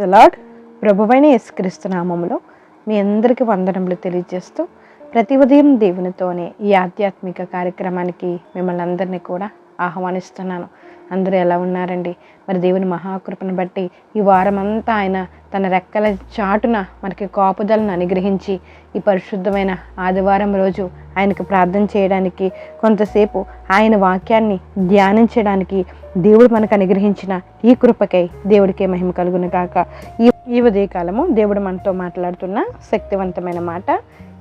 The lord. ప్రభువైన యేసుక్రీస్తు నామములో మీ అందరికీ వందనములు తెలియజేస్తూ ప్రతి ఉదయం దేవునితోనే ఈ ఆధ్యాత్మిక కార్యక్రమానికి మిమ్మల్ని అందరినీ కూడా ఆహ్వానిస్తున్నాను. అందరూ ఎలా ఉన్నారండి? మరి దేవుని మహాకృపను బట్టి ఈ వారమంతా ఆయన తన రెక్కల చాటున మనకి కాపుదలను అనుగ్రహించి ఈ పరిశుద్ధమైన ఆదివారం రోజు ఆయనకు ప్రార్థన చేయడానికి, కొంతసేపు ఆయన వాక్యాన్ని ధ్యానించడానికి దేవుడు మనకు అనుగ్రహించిన ఈ కృపకై దేవుడికే మహిమ కలుగును గాక. ఈ ఉదయకాలము దేవుడు మనతో మాట్లాడుతున్న శక్తివంతమైన మాట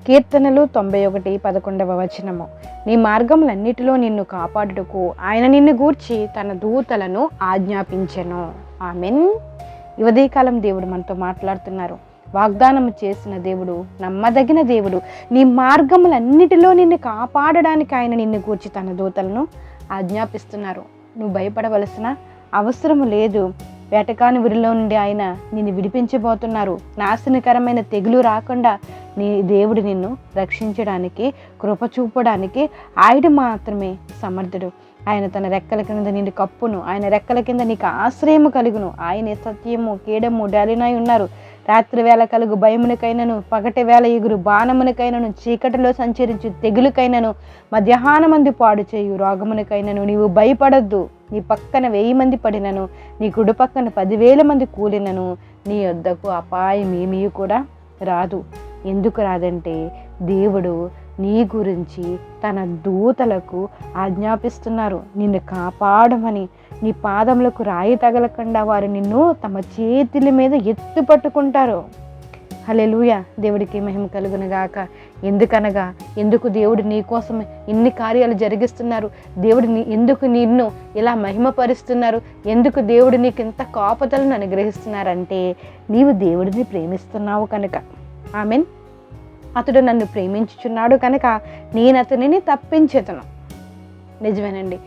కీర్తనలు 91:11. నీ మార్గములన్నిటిలో నిన్ను కాపాడుటకు ఆయన నిన్ను గూర్చి తన దూతలను ఆజ్ఞాపించెను. ఆమెన్. ఈ ఉదయకాలం దేవుడు మనతో మాట్లాడుతున్నారు. వాగ్దానం చేసిన దేవుడు, నమ్మదగిన దేవుడు. నీ మార్గములన్నిటిలో నిన్ను కాపాడడానికి ఆయన నిన్ను గూర్చి తన దూతలను ఆజ్ఞాపిస్తున్నారు. నువ్వు భయపడవలసిన అవసరం లేదు. వేటకాని ఊరిలో నుండి ఆయన నిన్ను విడిపించబోతున్నారు. నాశనకరమైన తెగులు రాకుండా నీ దేవుడు నిన్ను రక్షించడానికి, కృప చూపడానికి ఆయన మాత్రమే సమర్థుడు. ఆయన తన రెక్కల కింద నిన్ను కప్పును, ఆయన రెక్కల కింద నీకు ఆశ్రయము కలుగును. ఆయనే సత్యము, కీడము, డాలినై ఉన్నారు. రాత్రి వేళ కలుగు భయమునికైనను, పగటి వేళ ఎగురు బాణమునికైనను, చీకటిలో సంచరించు తెగులుకైనను, మధ్యాహ్నమందు పాడు చేయు రోగమునికైనను నీవు భయపడొద్దు. నీ పక్కన 1000 మంది పడినను, నీ కుడి పక్కన 10,000 మంది కూలినను నీ యొద్దకు అపాయం ఏమీ కూడా రాదు. ఎందుకు రాదంటే దేవుడు నీ గురించి తన దూతలకు ఆజ్ఞాపిస్తున్నారు నిన్ను కాపాడమని. నీ పాదములకు రాయి తగలకుండా వారు నిన్ను తమ చేతుల మీద ఎత్తు పట్టుకుంటారు. హల్లెలూయా. దేవుడికి మహిమ కలుగును గాక. ఎందుకనగా ఎందుకు దేవుడు నీ కోసం ఇన్ని కార్యాలు జరిగిస్తున్నారు? దేవుడు ఎందుకు నిన్ను ఇలా మహిమపరుస్తున్నారు? ఎందుకు దేవుడు నీకు ఇంత కాపుదలను అనుగ్రహిస్తున్నారంటే నీవు దేవుడిని ప్రేమిస్తున్నావు కనుక. ఆమెన్. అతడు నన్ను ప్రేమించుచున్నాడు కనుక నేను అతనిని తప్పించేతను. నిజమేనండి.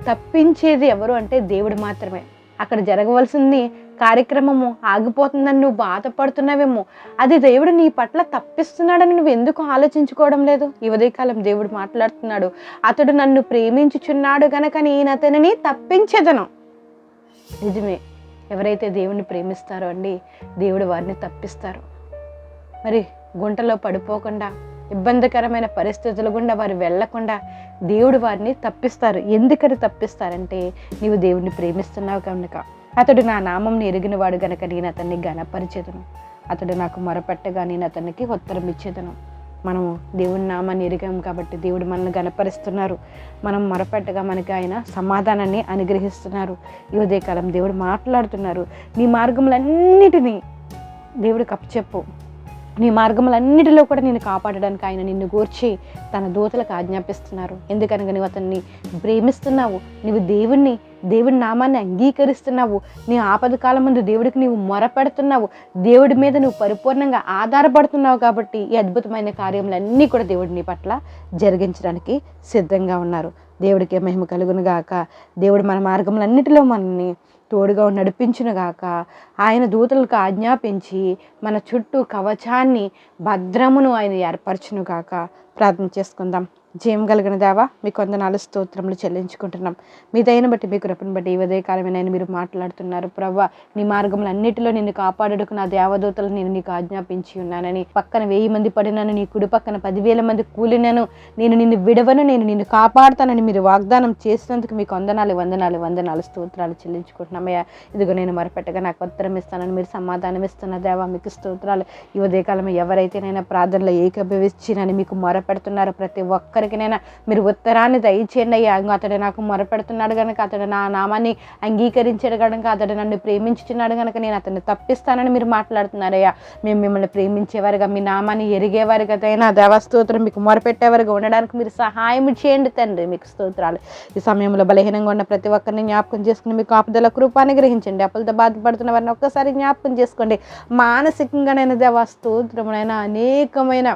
తప్పించేది ఎవరు అంటే దేవుడు మాత్రమే. అక్కడ జరగవలసింది కార్యక్రమము ఆగిపోతుందని నువ్వు బాధపడుతున్నావేమో, అది దేవుడు నీ పట్ల తప్పిస్తున్నాడని నువ్వు ఎందుకు ఆలోచించుకోవడం లేదు? ఈ ఉదయకాలం దేవుడు మాట్లాడుతున్నాడు. అతడు నన్ను ప్రేమించుచున్నాడు గనక నేను అతనిని తప్పించేదను. నిజమే. ఎవరైతే దేవుణ్ణి ప్రేమిస్తారో అండి, దేవుడు వారిని తప్పిస్తారు. మరి గుంటలో పడిపోకుండా, ఇబ్బందికరమైన పరిస్థితుల గుండా వారు వెళ్లకుండా దేవుడు వారిని తప్పిస్తారు. ఎందుకని తప్పిస్తారంటే నీవు దేవుడిని ప్రేమిస్తున్నావు కనుక. అతడు నా నామంని ఎరిగినవాడు గనక నేను అతన్ని ఘనపరిచెదను. అతడు నాకు మొరపెట్టగా నేను అతనికి ఉత్తరం ఇచ్చేదను. మనము దేవుని నామాన్ని ఎరిగాం కాబట్టి దేవుడు మనల్ని ఘనపరుస్తున్నారు. మనం మొరపెట్టగా మనకి ఆయన సమాధానాన్ని అనుగ్రహిస్తున్నారు. ఈ ఉదయకాలం దేవుడు మాట్లాడుతున్నారు. నీ మార్గములన్నిటినీ దేవుడికి అప్పచెప్పు. నీ మార్గములన్నిటిలో కూడా నిన్ను కాపాడడానికి ఆయన నిన్ను గూర్చి తన దూతలకు ఆజ్ఞాపిస్తున్నారు. ఎందుకనగా నువ్వు అతన్ని ప్రేమిస్తున్నావు, నువ్వు దేవుని నామాన్ని అంగీకరిస్తున్నావు, నీ ఆపద కాలం ముందు దేవుడికి నీవు మొరపెడుతున్నావు, దేవుడి మీద నువ్వు పరిపూర్ణంగా ఆధారపడుతున్నావు. కాబట్టి ఈ అద్భుతమైన కార్యములన్నీ కూడా దేవుడు నీ పట్ల జరిగించడానికి సిద్ధంగా ఉన్నారు. దేవుడికి మహిమ కలుగును గాక. దేవుడు మన మార్గములన్నిటిలో మనల్ని తోడుగా నడిపించును గాక. ఆయన దూతలకు ఆజ్ఞాపించి మన చుట్టూ కవచాన్ని, భద్రమును ఆయన ఏర్పరచును గాక. ప్రార్థన చేసుకుందాం. జయం కలిగిన దేవా, మీకు వందనాలు, స్తోత్రములు చెల్లించుకుంటున్నాం. మీ దయను బట్టి, మీ కృపను బట్టి ఈ ఉదయకాలమైన మీరు మాట్లాడుతున్నారు. ప్రవ్వా, నీ మార్గములన్నిటిలో నిన్ను కాపాడుటకు నా దేవదూతలు నేను నీకు ఆజ్ఞాపించి ఉన్నానని. పక్కన 1000 మంది పడినను, నీ కుడి పక్కన 10,000 మంది కూలినను, నేను నిన్ను విడవను, నేను నిన్ను కాపాడుతానని మీరు వాగ్దానం చేసినందుకు మీకు వందనాలు స్తోత్రాలు చెల్లించుకుంటున్నామయ్యా. ఇదిగో నేను మొరపెట్టగా నాకు ఉత్తరం ఇస్తానని మీరు సమాధానం ఇస్తున్న దేవా, మీకు స్తోత్రాలు. ఈ ఉదయకాలం ఎవరైతేనైనా ప్రార్థనలో ఏకీభవించినని మీకు మొరపెడుతున్నారో ప్రతి ఒక్కరికినైనా మీరు ఉత్తరాన్ని దయచేయండి అయ్యా. అతడు నాకు మొరపెడుతున్నాడు కనుక, అతడు నా నామాన్ని అంగీకరించాడు కనుక, అతడు నన్ను ప్రేమించుచున్నాడు కనుక నేను అతన్ని తప్పిస్తానని మీరు మాట్లాడుతున్నారయ్యా. మేము మిమ్మల్ని ప్రేమించేవారుగా, మీ నామాన్ని ఎరిగేవారుగా, అయినా దేవస్తోత్రం మీకు మొరపెట్టేవారుగా ఉండడానికి మీరు సహాయం చేయండి తండ్రి. మీకు స్తోత్రాలు. ఈ సమయంలో బలహీనంగా ఉన్న ప్రతి ఒక్కరిని జ్ఞాపకం చేసుకుని మీకు ఆపదల కృపాన్ని గ్రహించండి. అప్పులతో బాధపడుతున్న వారిని ఒక్కసారి జ్ఞాపకం చేసుకోండి. మానసికంగానైనా దేవస్తోత్రమునైనా అనేకమైన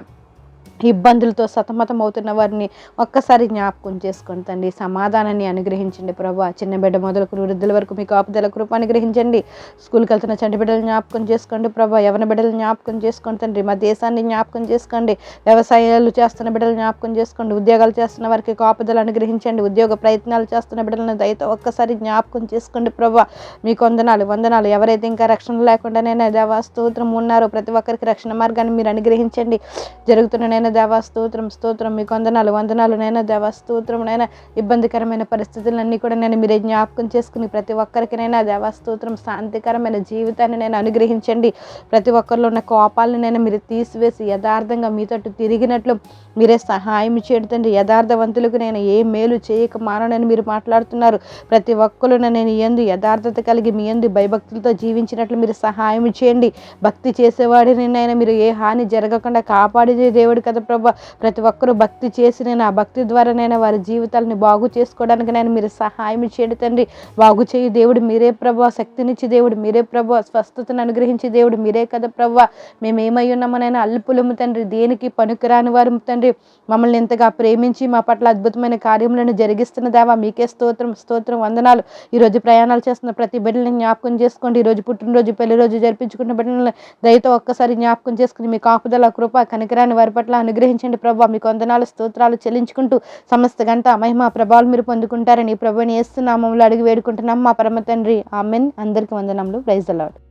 ఇబ్బందులతో సతమతం అవుతున్న వారిని ఒక్కసారి జ్ఞాపకం చేసుకోండి తండ్రి. సమాధానాన్ని అనుగ్రహించండి ప్రభా. చిన్న బిడ్డ మొదలుకు వృద్ధుల వరకు మీ కాపుదల కృప అనుగ్రహించండి. స్కూల్కి వెళ్తున్న చంటి బిడ్డలు జ్ఞాపకం చేసుకోండి ప్రభా. యవన బిడ్డలు జ్ఞాపకం చేసుకోండి తండ్రి. మా దేశాన్ని జ్ఞాపకం చేసుకోండి. వ్యవసాయాలు చేస్తున్న బిడ్డలు జ్ఞాపకం చేసుకోండి. ఉద్యోగాలు చేస్తున్న వారికి కాపుదల అనుగ్రహించండి. ఉద్యోగ ప్రయత్నాలు చేస్తున్న బిడ్డలను దయతో ఒక్కసారి జ్ఞాపకం చేసుకోండి ప్రభా. మీకు వందనాలు. ఎవరైతే ఇంకా రక్షణ లేకుండానైనా దేవా స్తోత్రం ఉన్నారో ప్రతి ఒక్కరికి రక్షణ మార్గాన్ని మీరు అనుగ్రహించండి. జరుగుతున్న దేవా స్తోత్రం మీకు వందనాలు నైనా దేవా స్తోత్రం నైనా. ఇబ్బందికరమైన పరిస్థితులన్నీ కూడా నేను మీరే జ్ఞాపకం చేసుకుని ప్రతి ఒక్కరికినైనా దేవా స్తోత్రం శాంతికరమైన జీవితాన్ని నేను అనుగ్రహించండి. ప్రతి ఒక్కరిలో ఉన్న కోపాలను నేను మీరు తీసివేసి యథార్థంగా మీతో తిరిగినట్లు మీరే సహాయం చేయడండి. యథార్థవంతులకు నేను ఏ మేలు చేయక మానని మీరు మాట్లాడుతున్నారు. ప్రతి ఒక్కరు నేను ఎందు యథార్థత కలిగి మీ ఎందు భయభక్తులతో జీవించినట్లు మీరు సహాయం చేయండి. భక్తి చేసేవాడిని నైనా మీరు ఏ హాని జరగకుండా కాపాడే దేవుడు కదా ప్రభా. ప్రతి ఒక్కరూ భక్తి చేసి నేను ఆ భక్తి ద్వారా నేను వారి జీవితాలని బాగు చేసుకోవడానికి నేను మీరు సహాయం చేయడు తండ్రి. బాగు చేయి దేవుడు మీరే ప్రభా. శక్తినిచ్చి దేవుడు మీరే ప్రభా. స్వస్థతను అనుగ్రహించి దేవుడు మీరే కదా ప్రభా. మేము ఏమై ఉన్నామనైనా అల్పులము తండ్రి. దేనికి పనికిరాని వారు తండ్రి. మమ్మల్ని ఎంతగా ప్రేమించి మా పట్ల అద్భుతమైన కార్యములను జరిగిస్తున్న దేవా మీకే స్తోత్రం వందనాలు. ఈరోజు ప్రయాణాలు చేస్తున్న ప్రతి బిడ్డలను జ్ఞాపకం చేసుకోండి. ఈరోజు పుట్టినరోజు పెళ్లి రోజు జరిపించుకున్న బిడ్డలను దయతో ఒక్కసారి జ్ఞాపకం చేసుకుని మీ కాపుదల కృప కనికరాని వారి పట్ల అనుగ్రహించండి ప్రభా. మీకు వందనాలు స్తోత్రాలు చెల్లించుకుంటూ సమస్త గంట మహిమ ప్రభావాలు మీరు పొందుకుంటారని ప్రభుని యేసు నామములో అడిగి వేడుకుంటున్నాం మా పరమ తండ్రి. ఆమెన్. అందరికీ వందనములు. Praise the lord.